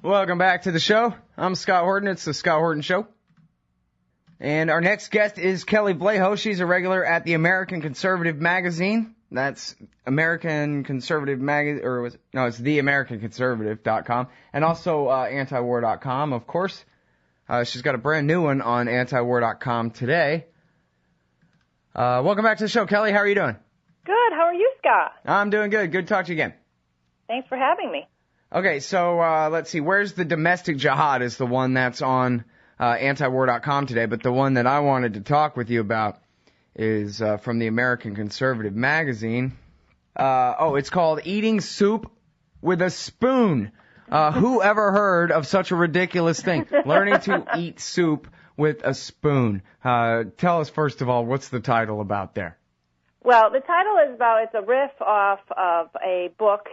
Welcome back to the show. I'm Scott Horton. It's the Scott Horton Show. And our next guest is Kelley Vlahos. She's a regular at the American Conservative Magazine. That's American Conservative Magazine, it's theamericanconservative.com. And also antiwar.com, of course. She's got a brand new one on antiwar.com today. Welcome back to the show, Kelley. How are you doing? Good. How are you, Scott? I'm doing good. Good to talk to you again. Thanks for having me. Okay, so let's see. Where's the Domestic Jihad is the one that's on antiwar.com today, but the one that I wanted to talk with you about is from the American Conservative Magazine. It's called Eating Soup with a Spoon. Who ever heard of such a ridiculous thing? Learning to eat soup with a spoon. Tell us, first of all, what's the title about there? Well, the title is it's a riff off of a book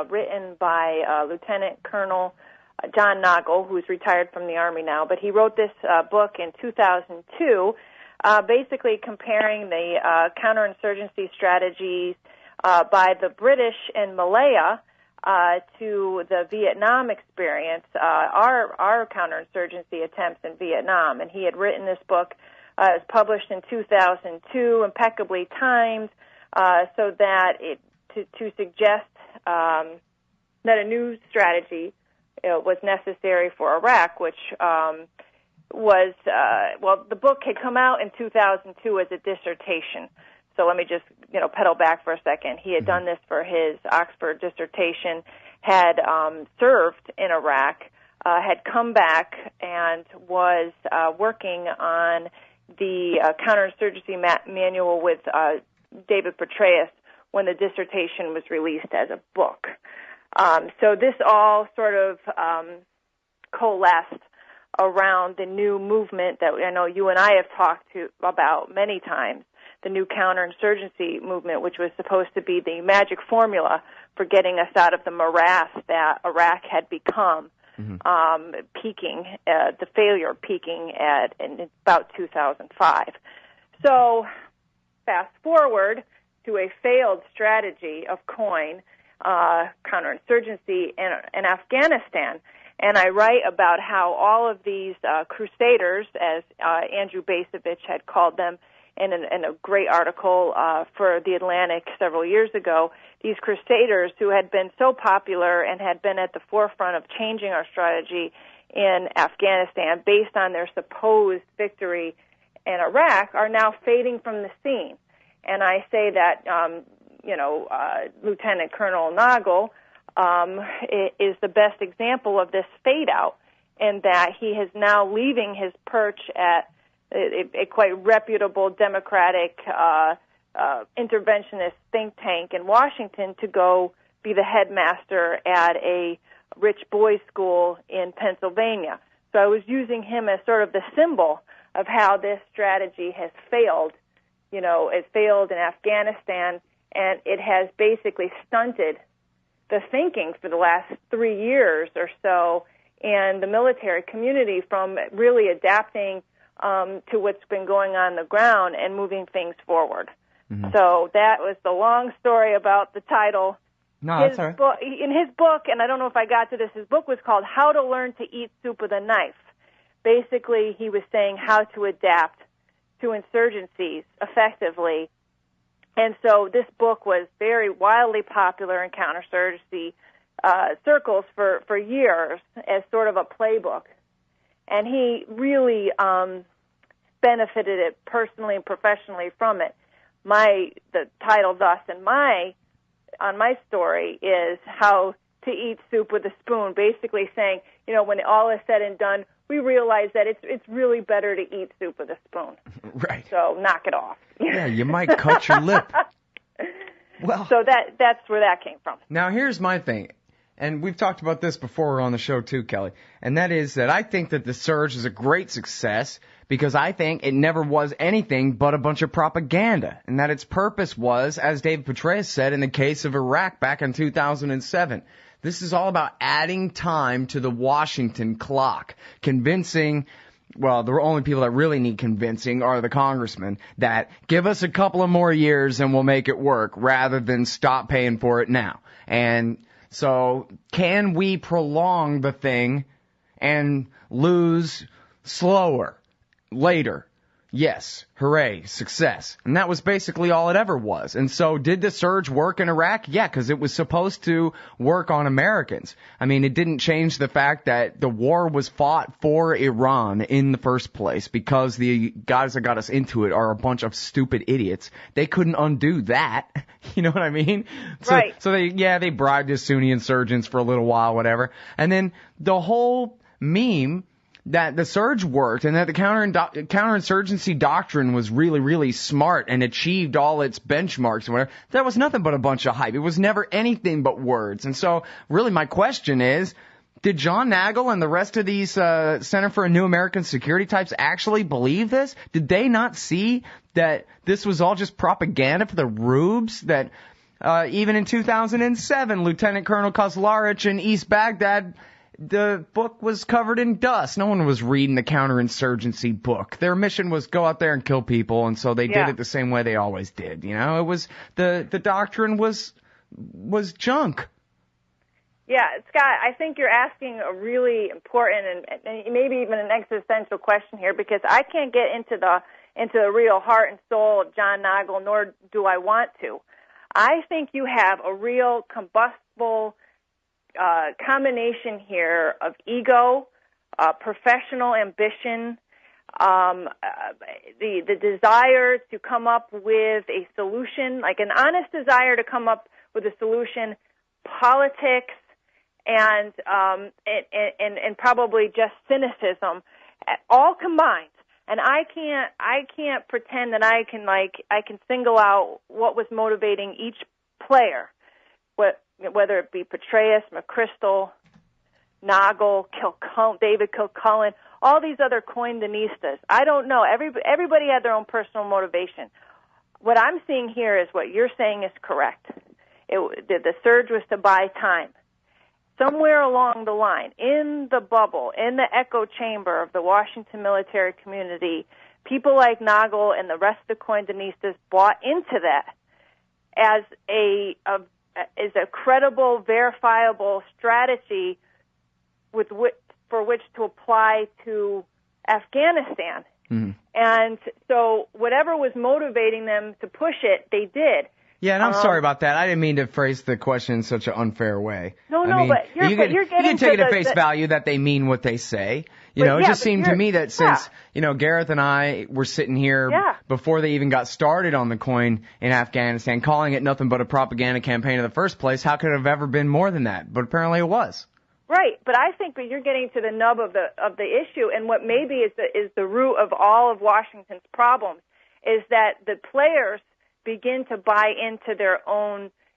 written by Lieutenant Colonel John Nagl, who's retired from the Army now, but he wrote this book in 2002, basically comparing the counterinsurgency strategies by the British in Malaya to the Vietnam experience, our counterinsurgency attempts in Vietnam. And he had written this book. It was published in 2002, impeccably timed, so that to suggest that a new strategy was necessary for Iraq, which the book had come out in 2002 as a dissertation. So let me just, pedal back for a second. He had done this for his Oxford dissertation, had served in Iraq, had come back and was working on the counterinsurgency manual with David Petraeus when the dissertation was released as a book. So this all sort of coalesced around the new movement that I know you and I have talked about many times, the new counterinsurgency movement, which was supposed to be the magic formula for getting us out of the morass that Iraq had become. The failure peaking in about 2005. So fast forward to a failed strategy of COIN, counterinsurgency in Afghanistan. And I write about how all of these crusaders, as Andrew Bacevich had called them in a great article for The Atlantic several years ago, these crusaders who had been so popular and had been at the forefront of changing our strategy in Afghanistan based on their supposed victory in Iraq are now fading from the scene. And I say that, Lieutenant Colonel Nagl is the best example of this fade out, in that he is now leaving his perch at a quite reputable Democratic interventionist think tank in Washington to go be the headmaster at a rich boys' school in Pennsylvania. So I was using him as sort of the symbol of how this strategy has failed. It failed in Afghanistan, and it has basically stunted the thinking for the last 3 years or so in the military community from really adapting to what's been going on the ground and moving things forward. So that was the long story about the title. No, that's all right. In his book, and I don't know if I got to this, his book was called How to Learn to Eat Soup with a Knife. Basically, he was saying how to adapt to insurgencies effectively. And so this book was very wildly popular in counterinsurgency circles for years as sort of a playbook. And he really benefited it personally and professionally from it. The title thus on my story is How to Eat Soup with a Spoon, basically saying, when all is said and done, we realize that it's really better to eat soup with a spoon. Right. So knock it off. Yeah, you might cut your lip. Well, so that's where that came from. Now here's my thing, and we've talked about this before on the show too, Kelley, and that is that I think that the surge is a great success because I think it never was anything but a bunch of propaganda, and that its purpose was, as David Petraeus said in the case of Iraq back in 2007, this is all about adding time to the Washington clock, convincing, well, the only people that really need convincing are the congressmen, that give us a couple of more years and we'll make it work rather than stop paying for it now. And So can we prolong the thing and lose slower later? Yes. Hooray. Success. And that was basically all it ever was. And so did the surge work in Iraq? Yeah, because it was supposed to work on Americans. I mean, it didn't change the fact that the war was fought for Iran in the first place because the guys that got us into it are a bunch of stupid idiots. They couldn't undo that. You know what I mean? Right. So they bribed the Sunni insurgents for a little while, whatever. And then the whole meme that the surge worked and that the counterinsurgency doctrine was really, really smart and achieved all its benchmarks and whatever, that was nothing but a bunch of hype. It was never anything but words. And so really my question is, did John Nagl and the rest of these Center for a New American Security types actually believe this? Did they not see that this was all just propaganda for the rubes? That even in 2007, Lieutenant Colonel Kozlarich in East Baghdad, the book was covered in dust. No one was reading the counterinsurgency book. Their mission was go out there and kill people, and so they did it the same way they always did. You know, it was the doctrine was junk. Yeah, Scott, I think you're asking a really important and maybe even an existential question here, because I can't get into the real heart and soul of John Nagl, nor do I want to. I think you have a real combustible combination here of ego, professional ambition, the desire to come up with a solution, like an honest desire to come up with a solution, politics, and probably just cynicism, all combined. And I can't pretend that I can single out what was motivating each player. Whether it be Petraeus, McChrystal, Nagl, David Kilcullen, all these other COINdinistas. I don't know. Everybody had their own personal motivation. What I'm seeing here is what you're saying is correct. The surge was to buy time. Somewhere along the line, in the bubble, in the echo chamber of the Washington military community, people like Nagl and the rest of the COINdinistas bought into that as a credible, verifiable strategy for which to apply to Afghanistan. Mm-hmm. And so whatever was motivating them to push it, they did. Yeah, and I'm sorry about that. I didn't mean to phrase the question in such an unfair way. No, but you're getting you can take it at face value that they mean what they say. You know, it just seemed to me that since, Gareth and I were sitting here before they even got started on the coin in Afghanistan, calling it nothing but a propaganda campaign in the first place, how could it have ever been more than that? But apparently it was. Right, but I think that you're getting to the nub of the issue, and what maybe is the root of all of Washington's problems is that the players begin to buy into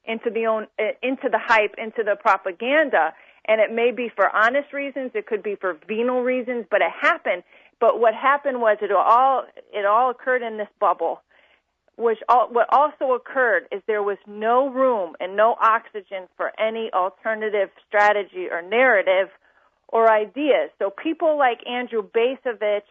into the hype, into the propaganda, and it may be for honest reasons, it could be for venal reasons, but it happened. But what happened was it all occurred in this bubble. What also occurred is there was no room and no oxygen for any alternative strategy or narrative or ideas. So people like Andrew Bacevich,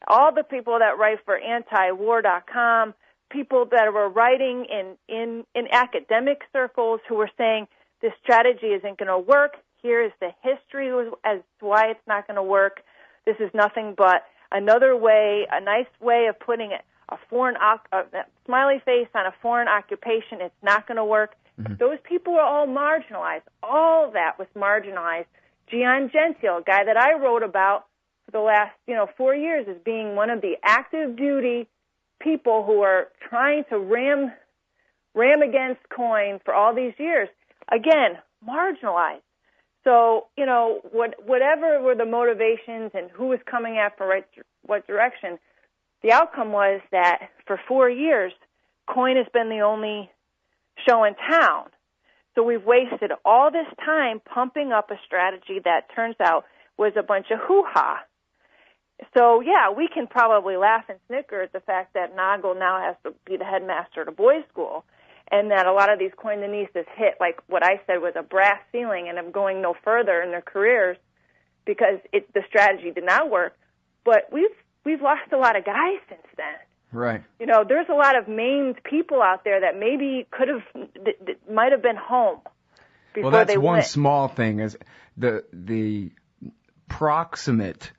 all the people that write for antiwar.com, people that were writing in academic circles who were saying this strategy isn't going to work. Here is the history as to why it's not going to work. This is nothing but another way, a nice way of putting it. A smiley face on a foreign occupation, it's not going to work. Mm-hmm. Those people are all marginalized. All that was marginalized. Gian Gentile, a guy that I wrote about for the last 4 years, as being one of the active duty people who are trying to ram against COIN for all these years. Again, marginalized. So, whatever were the motivations and who was coming after what direction, the outcome was that for 4 years, COIN has been the only show in town. So we've wasted all this time pumping up a strategy that turns out was a bunch of hoo-ha. So, yeah, we can probably laugh and snicker at the fact that Nagl now has to be the headmaster at a boys' school, and that a lot of these COINdinistas hit, like what I said, was a brass ceiling and are going no further in their careers because the strategy did not work. But we've lost a lot of guys since then. Right. There's a lot of maimed people out there that maybe might have been home. before well, that's they one went. small thing is the proximate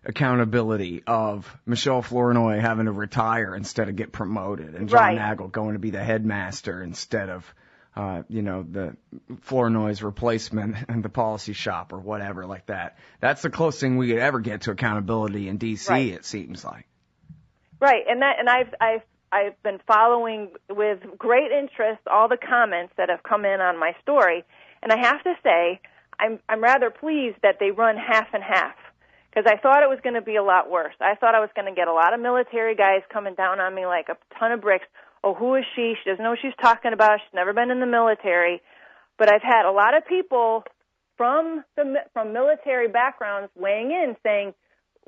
accountability of Michelle Flournoy having to retire instead of get promoted, and John Nagl going to be the headmaster instead of, the Flournoy's replacement in the policy shop or whatever like that. That's the closest thing we could ever get to accountability in D.C. Right. It seems like. Right, and I've been following with great interest all the comments that have come in on my story, and I have to say I'm rather pleased that they run half and half, because I thought it was going to be a lot worse. I thought I was going to get a lot of military guys coming down on me like a ton of bricks. Oh, who is she? She doesn't know what she's talking about. She's never been in the military. But I've had a lot of people from military backgrounds weighing in saying,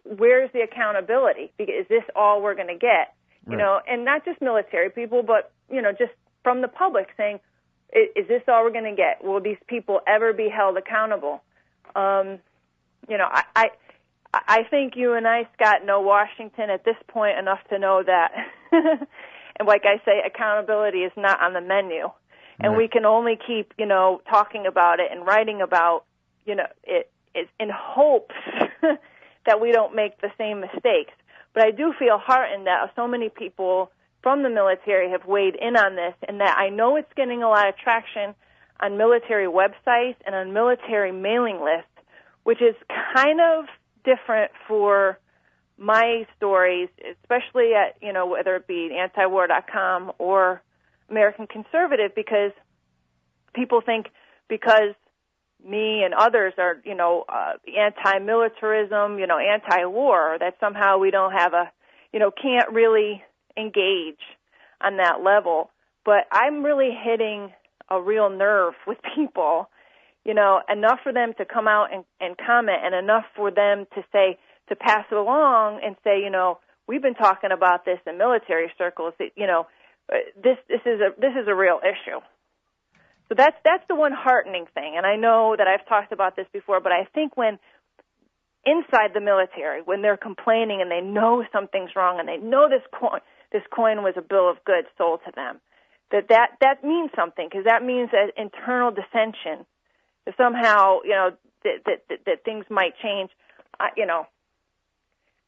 where's the accountability? Is this all we're going to get? You know, and not just military people, but, just from the public saying, is this all we're going to get? Will these people ever be held accountable? I think you and I, Scott, know Washington at this point enough to know that, and like I say, accountability is not on the menu. And we can only keep, talking about it and writing about, it in hopes that we don't make the same mistakes. But I do feel heartened that so many people from the military have weighed in on this, and that I know it's getting a lot of traction on military websites and on military mailing lists, which is kind of different for my stories, especially at, whether it be antiwar.com or American Conservative, because people think because me and others are, anti-militarism, anti-war, that somehow we don't have can't really engage on that level. But I'm really hitting a real nerve with people, enough for them to come out and comment, and enough for them to say, to pass it along and say, we've been talking about this in military circles, that, this is a real issue. So that's the one heartening thing. And I know that I've talked about this before, but I think when inside the military, when they're complaining and they know something's wrong and they know this coin was a bill of goods sold to them, that means something, because that means that internal dissension, that somehow, that things might change,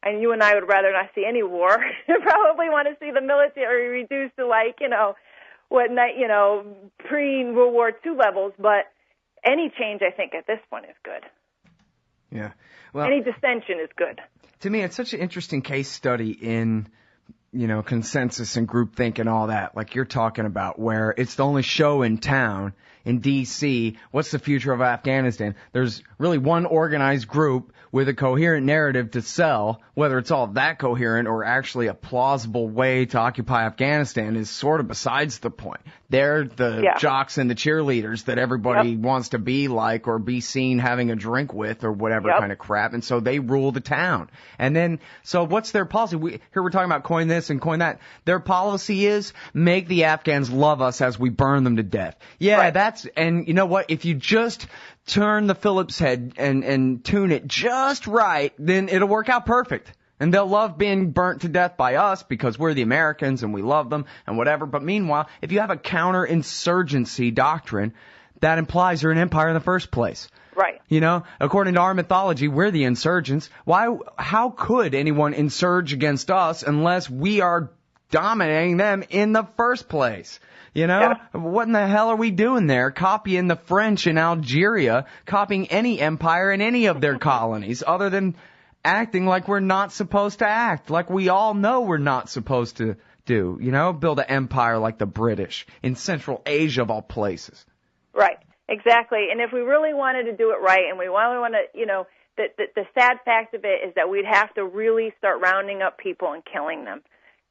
and you and I would rather not see any war. You probably want to see the military reduced to pre-World War II levels, but any change, I think, at this point is good. Yeah. Well, any dissension is good. To me, it's such an interesting case study in, consensus and groupthink and all that, like you're talking about, where it's the only show in town in D.C. What's the future of Afghanistan? There's really one organized group with a coherent narrative to sell. Whether it's all that coherent or actually a plausible way to occupy Afghanistan is sort of besides the point. They're the jocks and the cheerleaders that everybody wants to be like or be seen having a drink with or whatever kind of crap. And so they rule the town. And then, so what's their policy? Here we're talking about coin this and coin that. Their policy is make the Afghans love us as we burn them to death. Yeah, and you know what? If you just turn the Phillips head and tune it just right, then it'll work out perfect. And they'll love being burnt to death by us because we're the Americans and we love them and whatever. But meanwhile, if you have a counterinsurgency doctrine, that implies you're an empire in the first place. Right. According to our mythology, we're the insurgents. How could anyone insurge against us unless we are dominating them in the first place? What in the hell are we doing there? Copying the French in Algeria, copying any empire in any of their colonies, other than acting like we're not supposed to act, like we all know we're not supposed to do, build an empire like the British in Central Asia of all places. Right, exactly. And if we really wanted to do it right, and we really want to, the sad fact of it is that we'd have to really start rounding up people and killing them.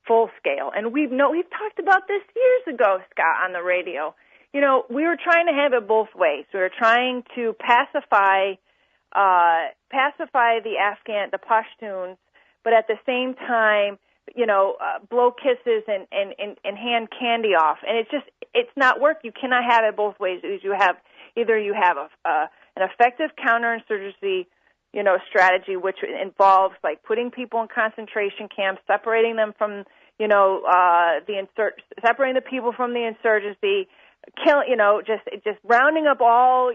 Full scale. And we've talked about this years ago, Scott, on the radio. We were trying to have it both ways. We were trying to pacify the Pashtuns, but at the same time, blow kisses and hand candy off. And it's not work. You cannot have it both ways. You have an effective counterinsurgency, strategy, which involves like putting people in concentration camps, separating them from, separating the people from the insurgency, just rounding up all,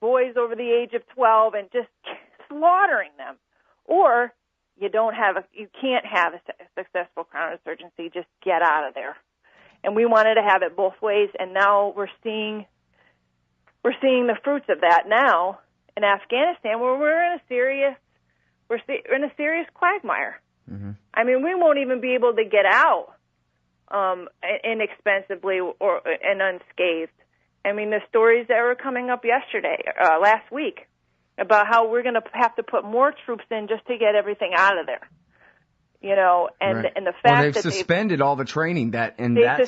boys over the age of 12 and just slaughtering them. Or you can't have a successful counterinsurgency. Just get out of there. And we wanted to have it both ways, and now we're seeing the fruits of that now in Afghanistan, where we're in a serious quagmire. Mm-hmm. I mean, we won't even be able to get out inexpensively and unscathed. I mean, the stories that were coming up last week, about how we're going to have to put more troops in just to get everything out of there. And the fact they've suspended all the training that's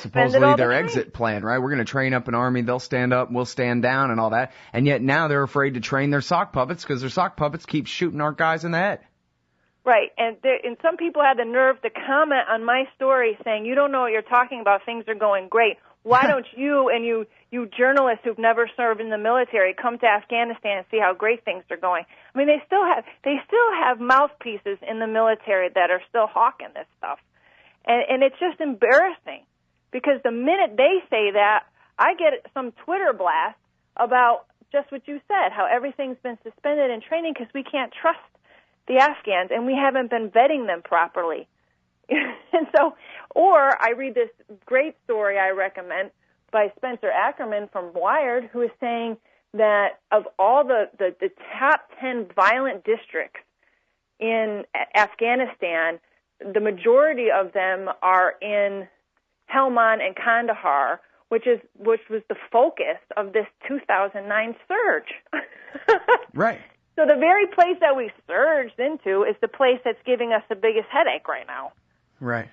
supposedly their exit plan, right? We're going to train up an army, they'll stand up, we'll stand down and all that. And yet now they're afraid to train their sock puppets because their sock puppets keep shooting our guys in the head. Right, and some people had the nerve to comment on my story saying, you don't know what you're talking about, things are going great. Why don't you and you journalists who've never served in the military come to Afghanistan and see how great things are going? I mean, they still have mouthpieces in the military that are still hawking this stuff. And it's just embarrassing, because the minute they say that, I get some Twitter blast about just what you said, how everything's been suspended in training because we can't trust the Afghans and we haven't been vetting them properly. And so, or I read this great story I recommend by Spencer Ackerman from Wired, who is saying that of all the top 10 violent districts in Afghanistan, the majority of them are in Helmand and Kandahar, which was the focus of this 2009 surge. Right. So the very place that we surged into is the place that's giving us the biggest headache right now. Right.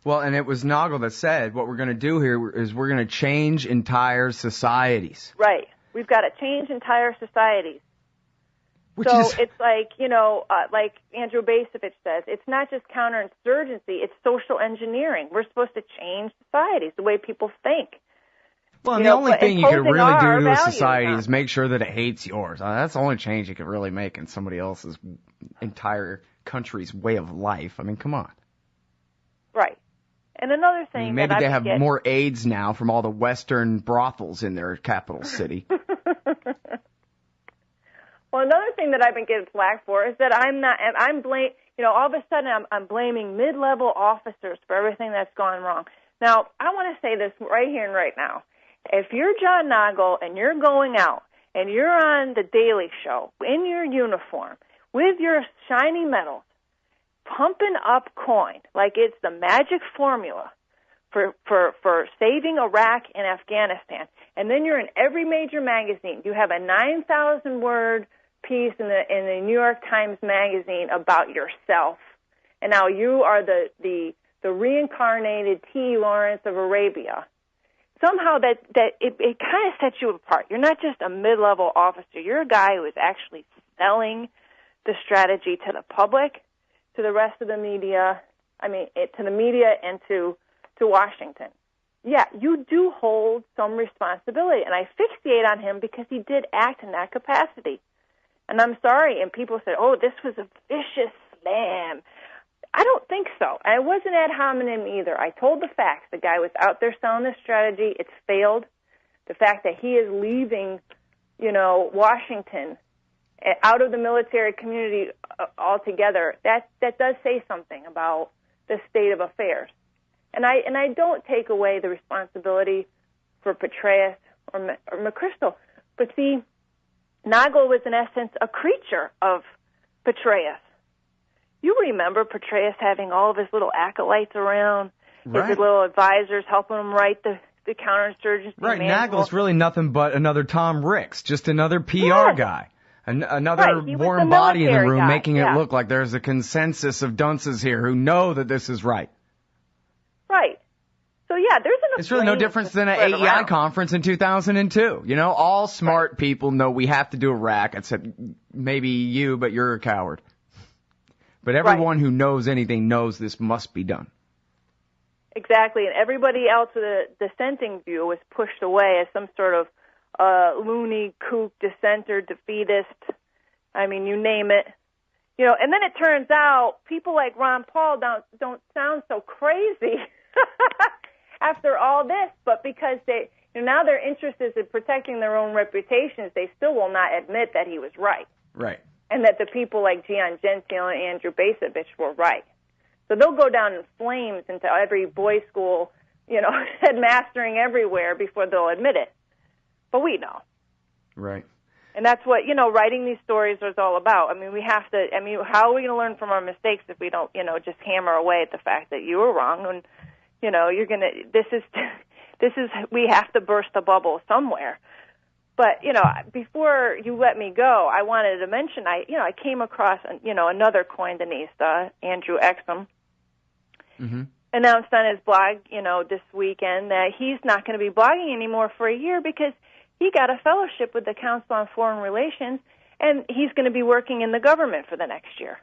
Well, and it was Nagl that said what we're going to do here is we're going to change entire societies. Right. We've got to change entire societies. It's like, like Andrew Basevich says, it's not just counterinsurgency, it's social engineering. We're supposed to change societies, the way people think. Well, and the only thing you could really do to a society is make sure that it hates yours. That's the only change you could really make in somebody else's entire country's way of life. I mean, come on. Right. And another thing, maybe they have more AIDS now from all the Western brothels in their capital city. Well, another thing that I've been getting flack for is that all of a sudden I'm blaming mid-level officers for everything that's gone wrong. Now, I want to say this right here and right now. If you're John Nagl and you're going out and you're on the Daily Show in your uniform with your shiny medals, pumping up coin like it's the magic formula for saving Iraq and Afghanistan, and then you're in every major magazine. You have a 9,000-word piece in the New York Times Magazine about yourself, and now you are the reincarnated T. Lawrence of Arabia. Somehow it kind of sets you apart. You're not just a mid-level officer. You're a guy who is actually selling the strategy to the public, to the rest of the media, to the media and to Washington. Yeah, you do hold some responsibility, and I fixate on him because he did act in that capacity. And I'm sorry, and people said, oh, this was a vicious slam. I don't think so. I wasn't ad hominem either. I told the facts. The guy was out there selling this strategy. It's failed. The fact that he is leaving, Washington out of the military community altogether, that does say something about the state of affairs. And I don't take away the responsibility for Petraeus or McChrystal. But see, Nagl was in essence a creature of Petraeus. You remember Petraeus having all of his little acolytes around, right, his little advisors helping him write the counterinsurgency right, manual. Nagl's really nothing but another Tom Ricks, just another PR guy. Another warm body in the room making it look like there's a consensus of dunces here who know that this is right. Right. So, yeah, there's enough. It's really no difference than an AEI conference in 2002. All smart people know we have to do Iraq, except maybe you, but you're a coward. But everyone who knows anything knows this must be done. Exactly, and everybody else with a dissenting view was pushed away as some sort of loony, kook, dissenter, defeatist. I mean, you name it. And then it turns out people like Ron Paul don't sound so crazy. after all this, but because they, now their interest is in protecting their own reputations, they still will not admit that he was right. Right. And that the people like Gian Gentile and Andrew Bacevich were right. So they'll go down in flames into every boys' school, headmastering everywhere before they'll admit it. But we know. Right. And that's what, writing these stories is all about. I mean, how are we going to learn from our mistakes if we don't, just hammer away at the fact that you were wrong? And, you're going to, we have to burst the bubble somewhere. But, before you let me go, I wanted to mention, I came across, another COINdinista, Andrew Exum, announced on his blog, this weekend that he's not going to be blogging anymore for a year because he got a fellowship with the Council on Foreign Relations, and he's going to be working in the government for the next year.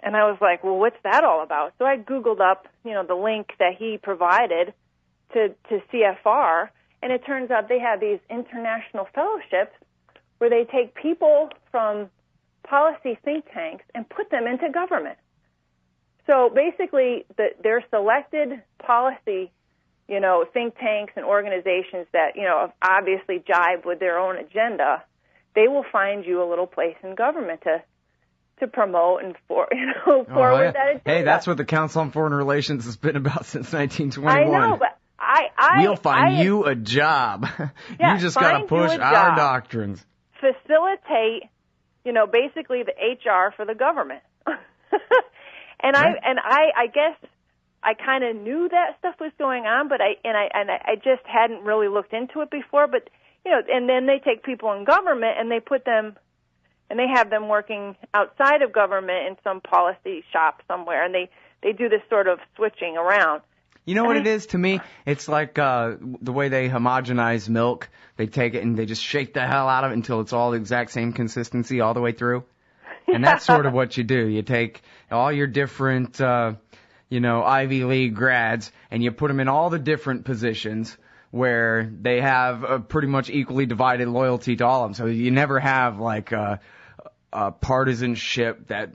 And I was like, well, what's that all about? So I Googled up, the link that he provided to CFR, and it turns out they have these international fellowships where they take people from policy think tanks and put them into government. So basically, they're selected policy, think tanks and organizations that, obviously jibe with their own agenda. They will find you a little place in government to promote and forward that agenda. Hey, that's what the Council on Foreign Relations has been about since 1921. I know, but we'll find you a job. Yeah, you just got to push our doctrines. Facilitate, basically the HR for the government. And I guess I kind of knew that stuff was going on, but I just hadn't really looked into it before. But and then they take people in government and they put them, and they have them working outside of government in some policy shop somewhere, and they do this sort of switching around. You know what it is to me? It's like the way they homogenize milk. They take it and they just shake the hell out of it until it's all the exact same consistency all the way through. And that's sort of what you do. You take all your different, Ivy League grads, and you put them in all the different positions where they have a pretty much equally divided loyalty to all of them. So you never have like a partisanship that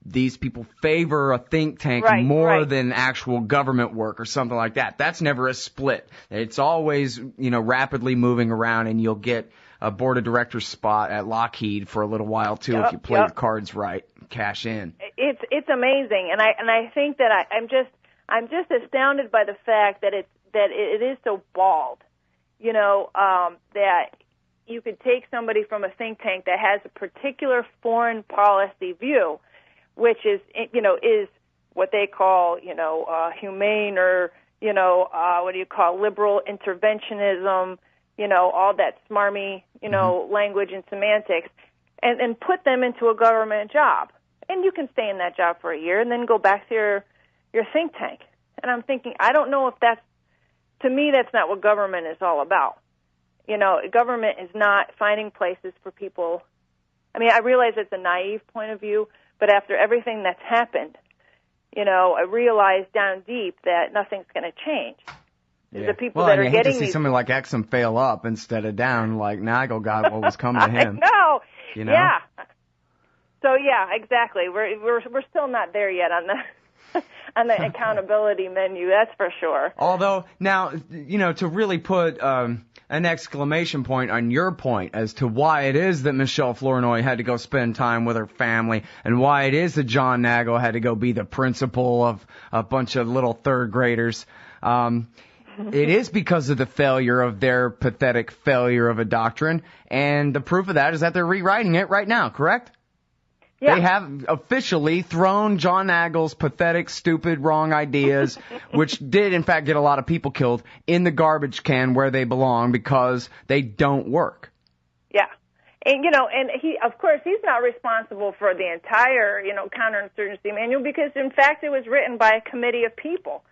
these people favor a think tank more than actual government work or something like that. That's never a split. It's always, rapidly moving around, and you'll get a board of directors spot at Lockheed for a little while too if you play your cards right, cash in. It's amazing, and I think that I'm just astounded by the fact that it is so bald. That you could take somebody from a think tank that has a particular foreign policy view, which is what they call humane or liberal interventionism. All that smarmy, language and semantics, and put them into a government job. And you can stay in that job for a year and then go back to your think tank. And I'm thinking, I don't know if to me, that's not what government is all about. Government is not finding places for people. I mean, I realize it's a naive point of view, but after everything that's happened, I realize down deep that nothing's going to change. Yeah. The people that are getting hate to see somebody like Exum fail up instead of down, like Nagl got what was coming to him. No, Yeah. So yeah, exactly. We're still not there yet on the accountability menu. That's for sure. Although now, to really put an exclamation point on your point as to why it is that Michelle Flournoy had to go spend time with her family, and why it is that John Nagl had to go be the principal of a bunch of little third graders. It is because of the failure of their pathetic failure of a doctrine, and the proof of that is that they're rewriting it right now, correct? Yeah. They have officially thrown John Nagl's pathetic, stupid, wrong ideas, which did in fact get a lot of people killed, in the garbage can where they belong because they don't work. Yeah. And, and of course, he's not responsible for the entire, counterinsurgency manual because, in fact, it was written by a committee of people.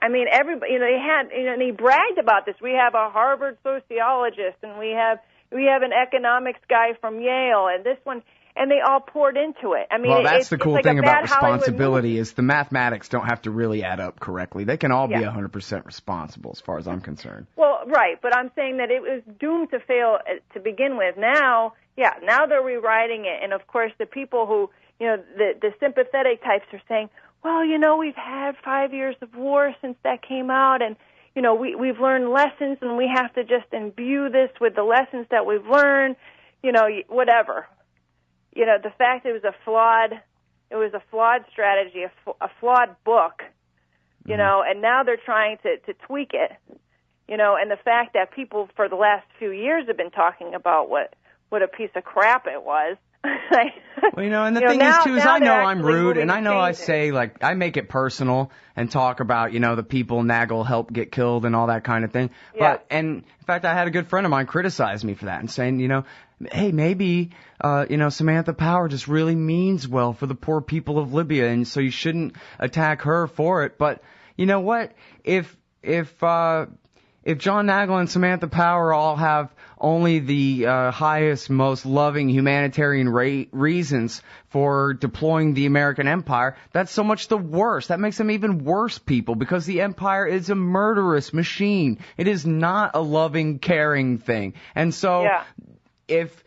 I mean, everybody, they had, and he bragged about this. We have a Harvard sociologist, and we have an economics guy from Yale, and this one, and they all poured into it. I mean, well, that's the cool thing about responsibility is the mathematics don't have to really add up correctly. They can all be 100% responsible, as far as I'm concerned. Well, right, but I'm saying that it was doomed to fail to begin with. Now they're rewriting it, and of course, the people who, the sympathetic types are saying, well, we've had 5 years of war since that came out, and, we've learned lessons and we have to just imbue this with the lessons that we've learned, whatever. The fact it was a flawed strategy, a flawed book, and now they're trying to tweak it, and the fact that people for the last few years have been talking about what a piece of crap it was. Well, and the thing is, too, is I know I'm rude, and I know I say, I make it personal and talk about, the people Nagl helped get killed and all that kind of thing. Yeah. And in fact, I had a good friend of mine criticize me for that and saying, hey, maybe, Samantha Power just really means well for the poor people of Libya, and so you shouldn't attack her for it. But you know what? If John Nagl and Samantha Power all have only the highest, most loving humanitarian reasons for deploying the American empire, that's so much the worse. That makes them even worse people, because the empire is a murderous machine. It is not a loving, caring thing. And so if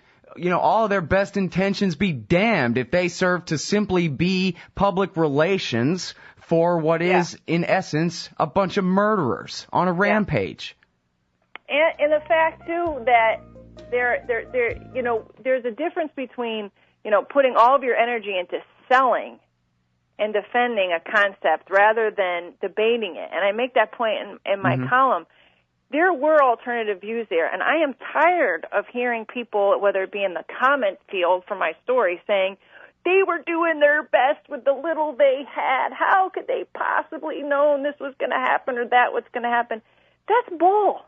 all of their best intentions be damned if they serve to simply be public relations for what is, in essence, a bunch of murderers on a rampage. And the fact, too, that there's a difference between, putting all of your energy into selling and defending a concept rather than debating it. And I make that point in my column. There were alternative views there, and I am tired of hearing people, whether it be in the comment field for my story, saying, they were doing their best with the little they had. How could they possibly know this was going to happen or that was going to happen? That's bull.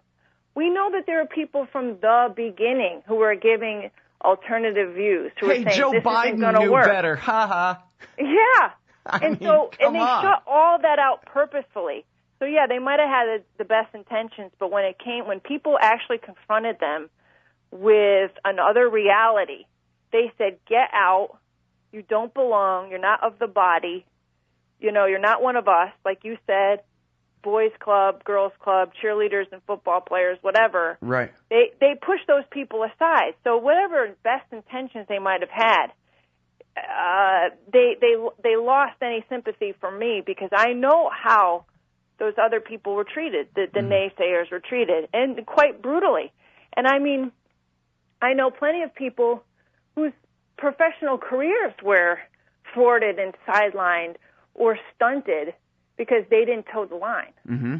We know that there are people from the beginning who were giving alternative views, who were saying Joe this Biden isn't going to work. Better. Ha ha. Yeah. And they shut all that out purposefully. So yeah, they might have had the best intentions, but when people actually confronted them with another reality, they said, "Get out. You don't belong. You're not of the body. You're not one of us," like you said, boys club, girls club, cheerleaders and football players, whatever. Right. They push those people aside. So whatever best intentions they might have had, they lost any sympathy for me, because I know how those other people were treated, the naysayers were treated, and quite brutally. And I mean, I know plenty of people whose professional careers were thwarted and sidelined or stunted because they didn't toe the line. Mm-hmm.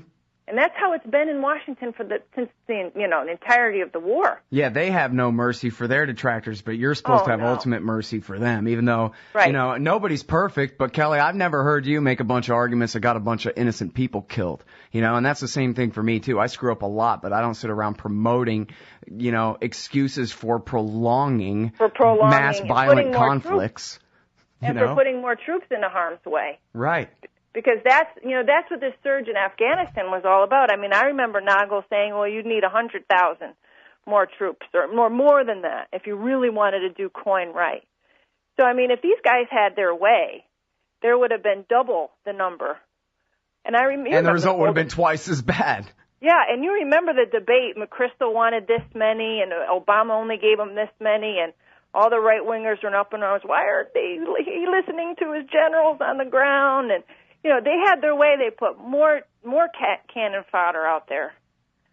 And that's how it's been in Washington since the entirety of the war. Yeah, they have no mercy for their detractors, but you're supposed to have ultimate mercy for them, even though, nobody's perfect. But, Kelly, I've never heard you make a bunch of arguments that got a bunch of innocent people killed, and that's the same thing for me, too. I screw up a lot, but I don't sit around promoting, excuses for prolonging mass violent conflicts. And for putting more troops into harm's way. Right. Because that's what this surge in Afghanistan was all about. I mean, I remember Nagl saying, well, you'd need 100,000 more troops, or more than that, if you really wanted to do COIN right. So, I mean, if these guys had their way, there would have been double the number. And the result would have been twice as bad. Yeah, and you remember the debate. McChrystal wanted this many, and Obama only gave them this many, and all the right-wingers were up in arms. Why aren't they listening to his generals on the ground? And they had their way. They put more cannon fodder out there.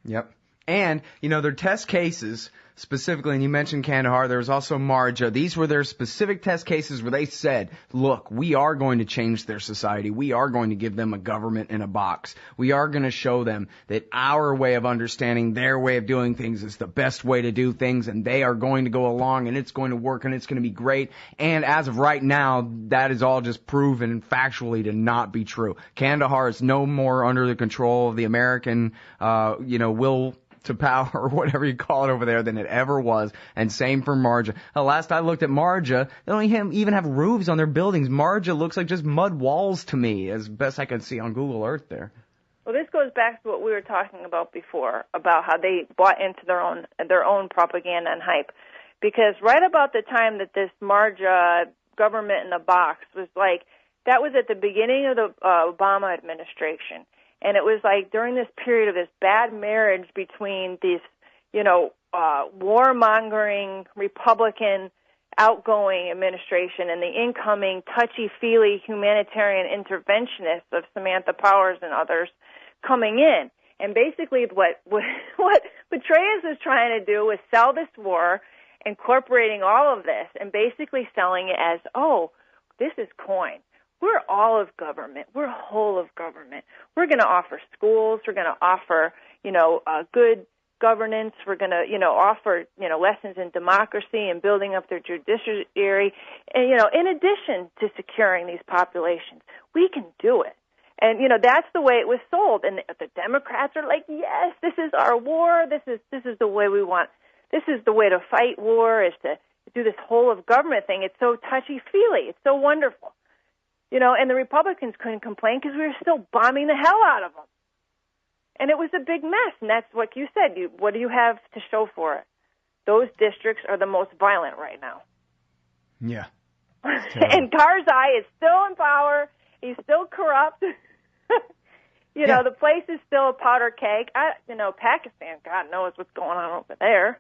Yep. And, their test cases, specifically, and you mentioned Kandahar, there was also Marja. These were their specific test cases where they said, look, we are going to change their society. We are going to give them a government in a box. We are going to show them that our way of understanding their way of doing things is the best way to do things, and they are going to go along, and it's going to work, and it's going to be great. And as of right now, that is all just proven factually to not be true. Kandahar is no more under the control of the American, will to power, or whatever you call it over there, than it ever was. And same for Marja. Last I looked at Marja, they don't even have roofs on their buildings. Marja looks like just mud walls to me, as best I can see on Google Earth there. Well, this goes back to what we were talking about before, about how they bought into their own propaganda and hype. Because right about the time that this Marja government in a box was that was at the beginning of the Obama administration. And it was during this period of this bad marriage between these, warmongering Republican outgoing administration and the incoming touchy-feely humanitarian interventionists of Samantha Powers and others coming in. And basically what Petraeus is trying to do is sell this war, incorporating all of this, and basically selling it as, oh, this is COIN. We're all of government. We're whole of government. We're going to offer schools. We're going to offer, good governance. We're going to, offer, lessons in democracy and building up their judiciary. And, in addition to securing these populations, we can do it. And, that's the way it was sold. And the Democrats are like, yes, this is our war. This is the way we want. This is the way to fight war, is to do this whole of government thing. It's so touchy-feely. It's so wonderful. And the Republicans couldn't complain because we were still bombing the hell out of them. And it was a big mess. And that's what you said. What do you have to show for it? Those districts are the most violent right now. Yeah. And Karzai is still in power. He's still corrupt. The place is still a powder keg. Pakistan, God knows what's going on over there.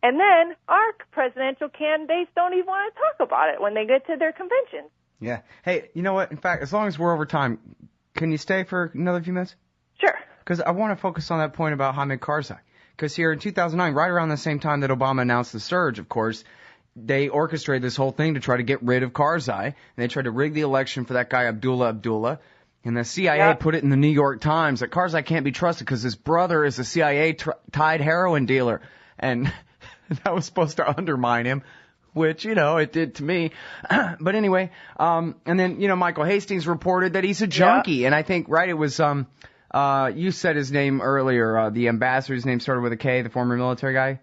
And then our presidential candidates don't even want to talk about it when they get to their conventions. Yeah. Hey, you know what? In fact, as long as we're over time, can you stay for another few minutes? Sure. Because I want to focus on that point about Hamid Karzai. Because here in 2009, right around the same time that Obama announced the surge, of course, they orchestrated this whole thing to try to get rid of Karzai. And they tried to rig the election for that guy Abdullah. And the CIA put it in the New York Times that Karzai can't be trusted because his brother is a CIA-tied heroin dealer. And that was supposed to undermine him, which, it did to me. But anyway, and then, Michael Hastings reported that he's a junkie. Yeah. And I think, right, it was, you said his name earlier, the ambassador's name started with a K, the former military guy.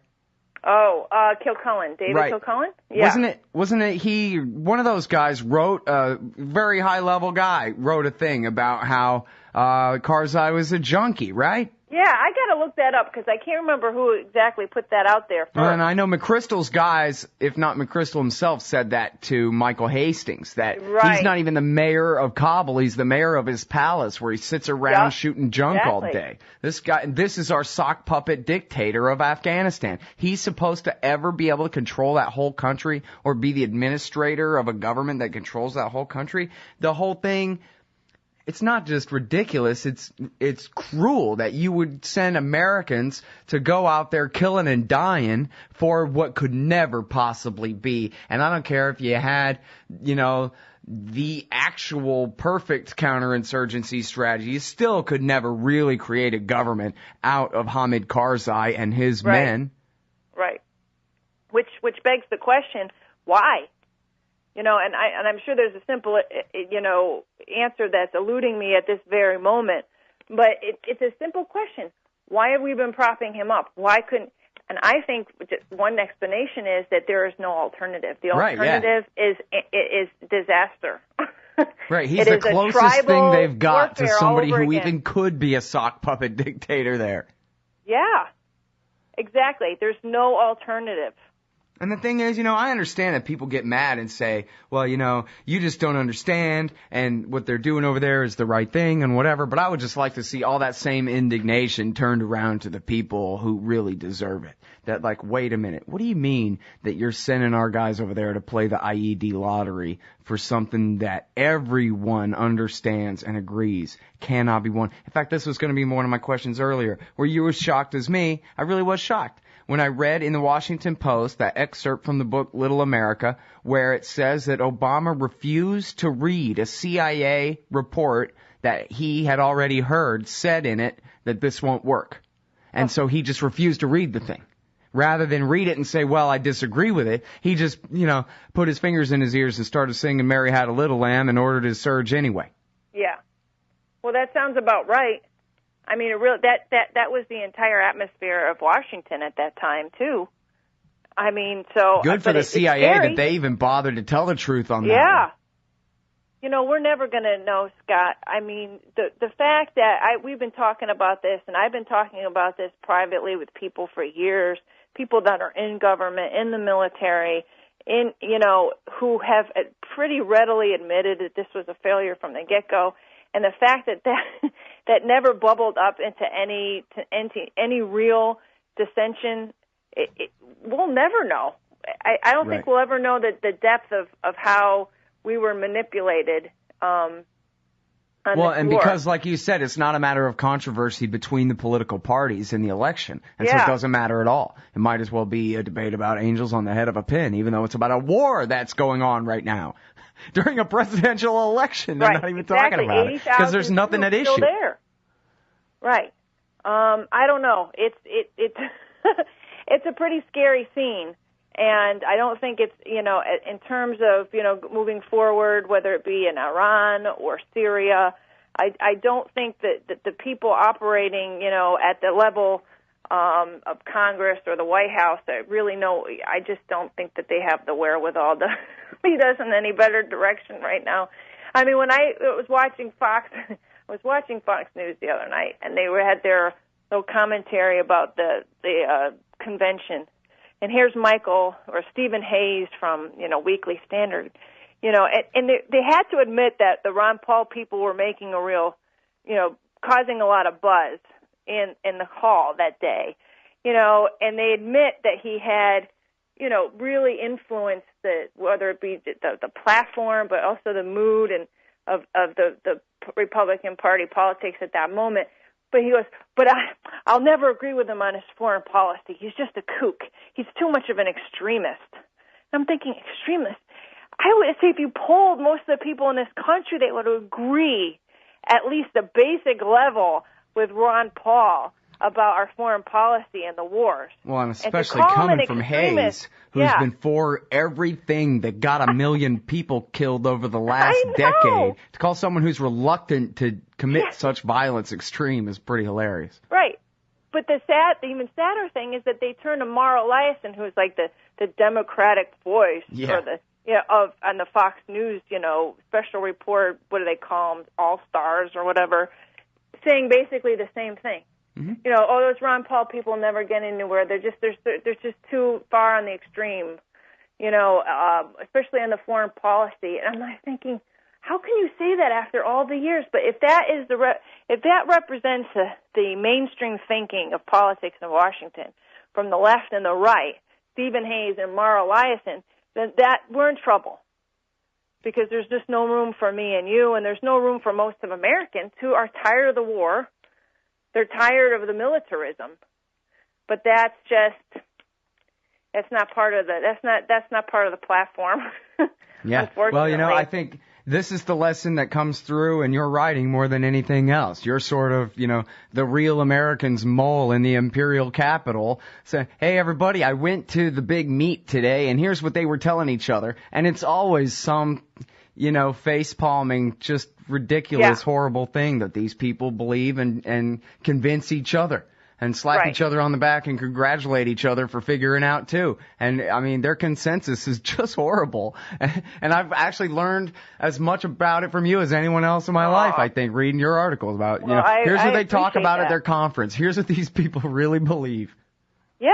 Oh, Kilcullen, David Kilcullen? Yeah. Wasn't it he, one of those guys wrote, a very high level guy, wrote a thing about how, Karzai was a junkie, right? Yeah, I gotta look that up because I can't remember who exactly put that out there first. And I know McChrystal's guys, if not McChrystal himself, said that to Michael Hastings, that he's not even the mayor of Kabul, he's the mayor of his palace where he sits around shooting junk all day. This is our sock puppet dictator of Afghanistan. He's supposed to ever be able to control that whole country or be the administrator of a government that controls that whole country. The whole thing, it's not just ridiculous, it's cruel that you would send Americans to go out there killing and dying for what could never possibly be. And I don't care if you had, the actual perfect counterinsurgency strategy, you still could never really create a government out of Hamid Karzai and his men. Right. Which begs the question, why? And I'm sure there's a simple, answer that's eluding me at this very moment. But it's a simple question. Why have we been propping him up? Why couldn't? And I think just one explanation is that there is no alternative. The alternative is disaster. Right. He's the closest thing they've got to somebody who even could be a sock puppet dictator there. Yeah. Exactly. There's no alternative. And the thing is, I understand that people get mad and say, well, you just don't understand, and what they're doing over there is the right thing and whatever, but I would just like to see all that same indignation turned around to the people who really deserve it. That, like, wait a minute, what do you mean that you're sending our guys over there to play the IED lottery for something that everyone understands and agrees cannot be won? In fact, this was going to be one of my questions earlier, where you were shocked as me. I really was shocked when I read in the Washington Post that excerpt from the book Little America, where it says that Obama refused to read a CIA report that he had already heard said in it that this won't work. And so he just refused to read the thing. Rather than read it and say, well, I disagree with it, he just, put his fingers in his ears and started singing Mary Had a Little Lamb and ordered his surge anyway. Yeah. Well, that sounds about right. I mean, that was the entire atmosphere of Washington at that time, too. I mean, so... Good for the CIA that they even bothered to tell the truth on that. Yeah. We're never going to know, Scott. I mean, the fact that we've been talking about this, and I've been talking about this privately with people for years, people that are in government, in the military, who have pretty readily admitted that this was a failure from the get-go. And the fact that never bubbled up into any real dissension, we'll never know. I don't think we'll ever know the depth of how we were manipulated Well, and because, like you said, it's not a matter of controversy between the political parties in the election, and so it doesn't matter at all. It might as well be a debate about angels on the head of a pin, even though it's about a war that's going on right now. During a presidential election, they're not even talking about it, because there's nothing at issue. There. Right. I don't know. It's it's a pretty scary scene. And I don't think it's, in terms of, moving forward, whether it be in Iran or Syria, I don't think that the people operating, at the level of Congress or the White House that really know, I just don't think that they have the wherewithal to lead us in any better direction right now. I mean, when I was watching Fox, News the other night, and they had their little commentary about the convention. And here's Michael or Stephen Hayes from, Weekly Standard, and they had to admit that the Ron Paul people were making a real, causing a lot of buzz in the hall that day, and they admit that he had, really influenced whether it be the platform, but also the mood and of the Republican Party politics at that moment. But he goes, I'll never agree with him on his foreign policy. He's just a kook. He's too much of an extremist. I'm thinking, extremist? I would say if you polled most of the people in this country, they would agree at least the basic level with Ron Paul about our foreign policy and the wars. Well, and especially coming from Hayes, who's been for everything that got 1 million people killed over the last decade. To call someone who's reluctant to commit such violence extreme is pretty hilarious. Right. But the even sadder thing is that they turned to Mara Eliason, who's like the Democratic voice or the on the Fox News, special report, what do they call them, All Stars or whatever, saying basically the same thing. Mm-hmm. Those Ron Paul people never get anywhere. They're just too far on the extreme, especially on the foreign policy. And I'm like thinking, how can you say that after all the years? But if that is if that represents the mainstream thinking of politics in Washington, from the left and the right, Stephen Hayes and Mara Eliason, then we're in trouble. Because there's just no room for me and you, and there's no room for most of Americans who are tired of the war. They're tired of the militarism, but that's not part of the platform. Yeah. Well, I think this is the lesson that comes through in your writing more than anything else. You're sort of, the real American's mole in the imperial capital. So, hey, everybody, I went to the big meet today, and here's what they were telling each other. And it's always some, face-palming, just ridiculous, horrible thing that these people believe and convince each other and slap each other on the back and congratulate each other for figuring out too. And I mean, their consensus is just horrible. And I've actually learned as much about it from you as anyone else in my life, I think, reading your articles about, here's what they talk about at their conference. Here's what these people really believe. Yeah.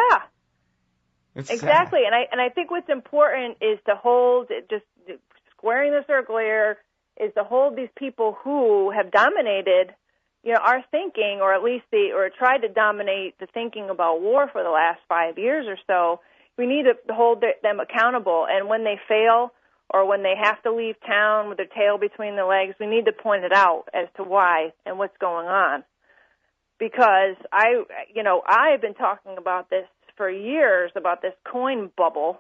It's exactly. sad. And I think what's important is to hold, just squaring the circle here, is to hold these people who have dominated, our thinking, or at least tried to dominate the thinking about war for the last 5 years or so. We need to hold them accountable. And when they fail, or when they have to leave town with their tail between their legs, we need to point it out as to why and what's going on. Because I've been talking about this for years, about this coin bubble.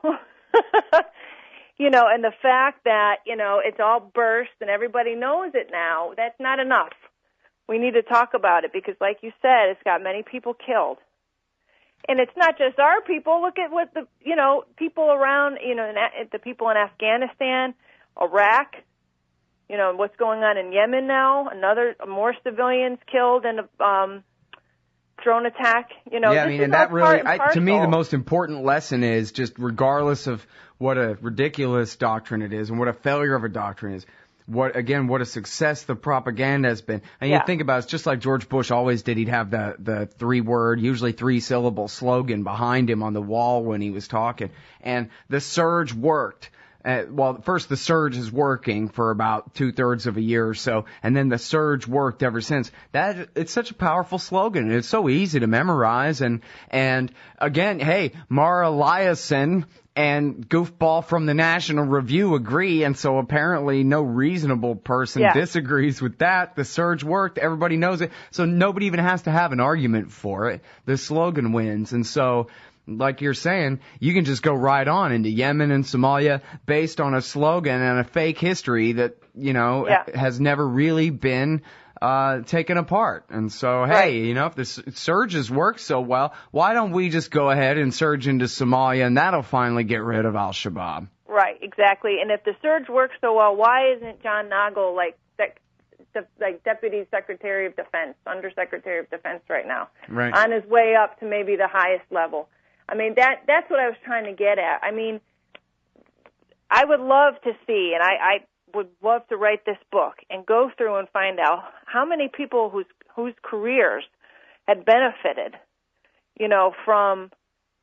And the fact that, it's all burst and everybody knows it now, that's not enough. We need to talk about it because, like you said, it's got many people killed. And it's not just our people. Look at what the, people around, the people in Afghanistan, Iraq, what's going on in Yemen now, more civilians killed in a drone attack. And that really, to me, the most important lesson is just regardless of what a ridiculous doctrine it is and what a failure of a doctrine is, what a success the propaganda has been. And you think about it, it's just like George Bush always did. He'd have the 3-word, usually 3-syllable slogan behind him on the wall when he was talking. And the surge worked. well, first the surge is working for about 2/3 of a year or so, and then the surge worked ever since. It's such a powerful slogan. It's so easy to memorize, and again, hey, Mara Eliason and Goofball from the National Review agree, and so apparently no reasonable person disagrees with that. The surge worked. Everybody knows it. So nobody even has to have an argument for it. The slogan wins. And so, like you're saying, you can just go right on into Yemen and Somalia based on a slogan and a fake history that, has never really been taken apart. And so, hey, if the surges work so well, why don't we just go ahead and surge into Somalia, and that'll finally get rid of al-Shabaab? Right, exactly. And if the surge works so well, why isn't John Nagl like Deputy Secretary of Defense, Undersecretary of Defense right now, on his way up to maybe the highest level? I mean, that's what I was trying to get at. I mean, I would love to see, and I would love to write this book and go through and find out how many people whose careers had benefited, from,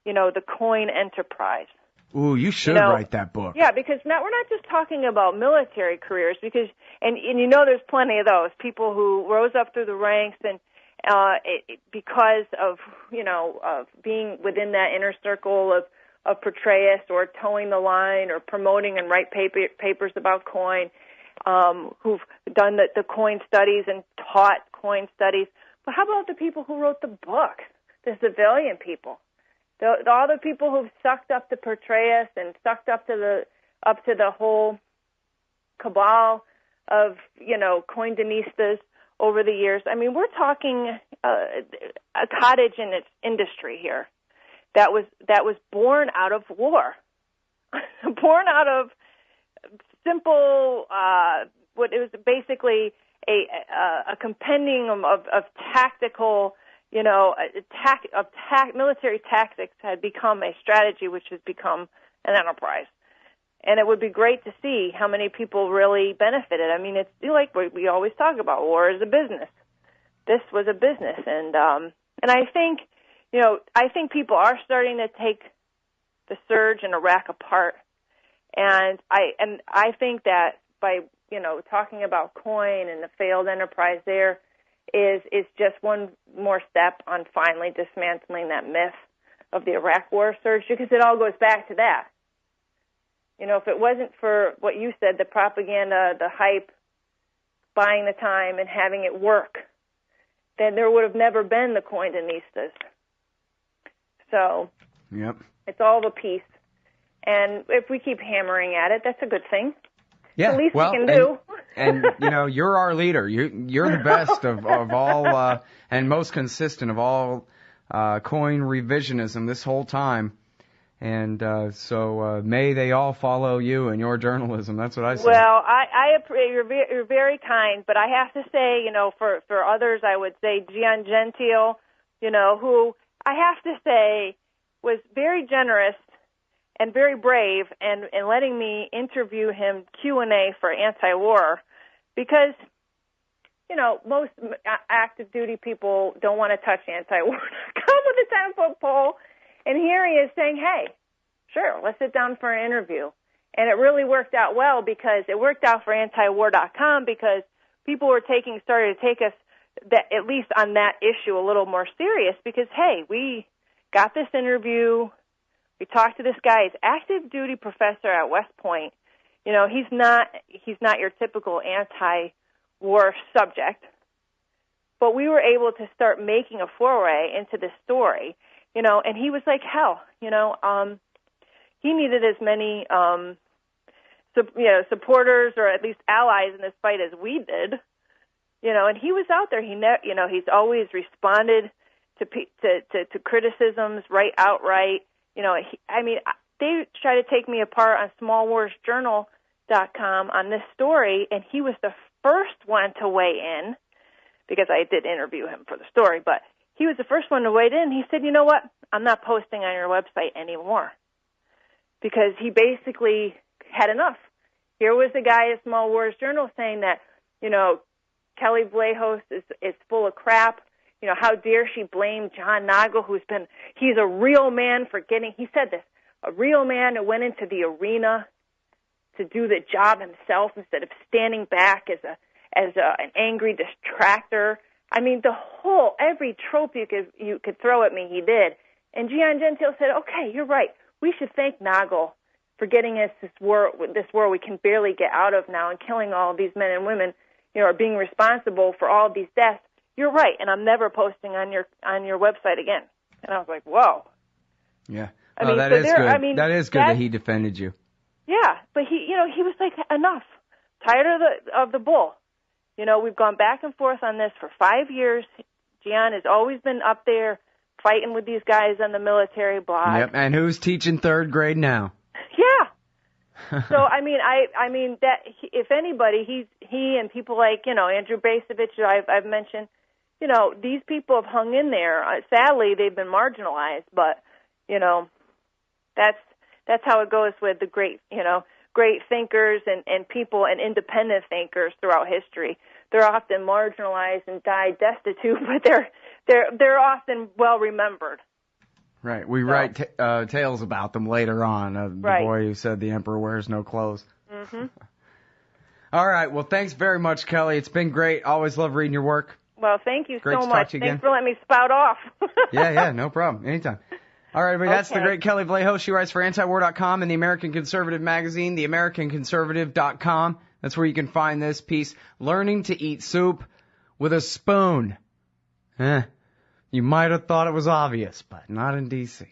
the COIN enterprise. Ooh, you should write that book. Yeah, because now we're not just talking about military careers, because and there's plenty of those people who rose up through the ranks and because of of being within that inner circle of portrayers or towing the line or promoting and write papers about COIN, who've done the COIN studies and taught COIN studies. But how about the people who wrote the book, the civilian people, all the people who've sucked up to portrayers and sucked up to the whole cabal of COINdinistas over the years? I mean, we're talking a cottage in its industry here that was born out of war, born out of simple what it was basically a compendium of tactical, military tactics had become a strategy which has become an enterprise. And it would be great to see how many people really benefited. I mean, it's like we always talk about, war is a business. This was a business, and I think, I think people are starting to take the surge in Iraq apart, and I think that by talking about COIN and the failed enterprise there is just one more step on finally dismantling that myth of the Iraq War surge, because it all goes back to that. If it wasn't for what you said, the propaganda, the hype, buying the time and having it work, then there would have never been the COINdinistas. So it's all of a piece. And if we keep hammering at it, that's a good thing. Yeah, it's the least we can do. And you're our leader. You're the best of all and most consistent of all COIN revisionism this whole time. And so may they all follow you and your journalism. That's what I say. Well, you're very kind, but I have to say, for others, I would say Gian Gentile, who I have to say was very generous and very brave and letting me interview him Q&A for anti-war, because, most active duty people don't want to touch anti-war. Come with a 10-foot pole. And here he is saying, hey, sure, let's sit down for an interview. And it really worked out well, because it worked out for antiwar.com, because people were started to take us, that at least on that issue, a little more serious, because, hey, we got this interview. We talked to this guy. He's active duty professor at West Point. He's not your typical anti-war subject. But we were able to start making a foray into this story. And he was like, hell, he needed as many, supporters or at least allies in this fight as we did, and he was out there. He's always responded to criticisms outright. They try to take me apart on smallwarsjournal.com on this story, and he was the first one to weigh in, because I did interview him for the story, but he was the first one to weigh in. He said, you know what? I'm not posting on your website anymore, because he basically had enough. Here was the guy at Small Wars Journal saying that, Kelley Vlahos is full of crap. How dare she blame John Nagl, he's a real man he said this, a real man who went into the arena to do the job himself instead of standing back as an angry distractor. I mean, every trope you could throw at me, he did. And Gian Gentile said, okay, you're right. We should thank Nagl for getting us this war we can barely get out of now and killing all of these men and women, or being responsible for all of these deaths. You're right, and I'm never posting on your website again. And I was like, whoa. Yeah. That is good. That is good that he defended you. Yeah, but he was like, enough. Tired of the bull. We've gone back and forth on this for 5 years. Gian has always been up there fighting with these guys on the military blog. Yep, and who's teaching third grade now? Yeah. So I mean that if anybody, he and people like Andrew Basovich, I've mentioned, these people have hung in there. Sadly, they've been marginalized, but that's how it goes with the great thinkers and people and independent thinkers throughout history. They're often marginalized and die destitute, but they're often well remembered. Right. We write tales about them later on. The boy who said the emperor wears no clothes. Mm-hmm. All right. Well, thanks very much, Kelley. It's been great. Always love reading your work. Well, thank you great so to much. Talk to you Thanks again. for letting me spout off. Yeah, no problem. Anytime. All right, everybody, that's the great Kelley Vlahos. She writes for antiwar.com and the American Conservative magazine, theamericanconservative.com. That's where you can find this piece, Learning to Eat Soup with a Spoon. You might have thought it was obvious, but not in D.C.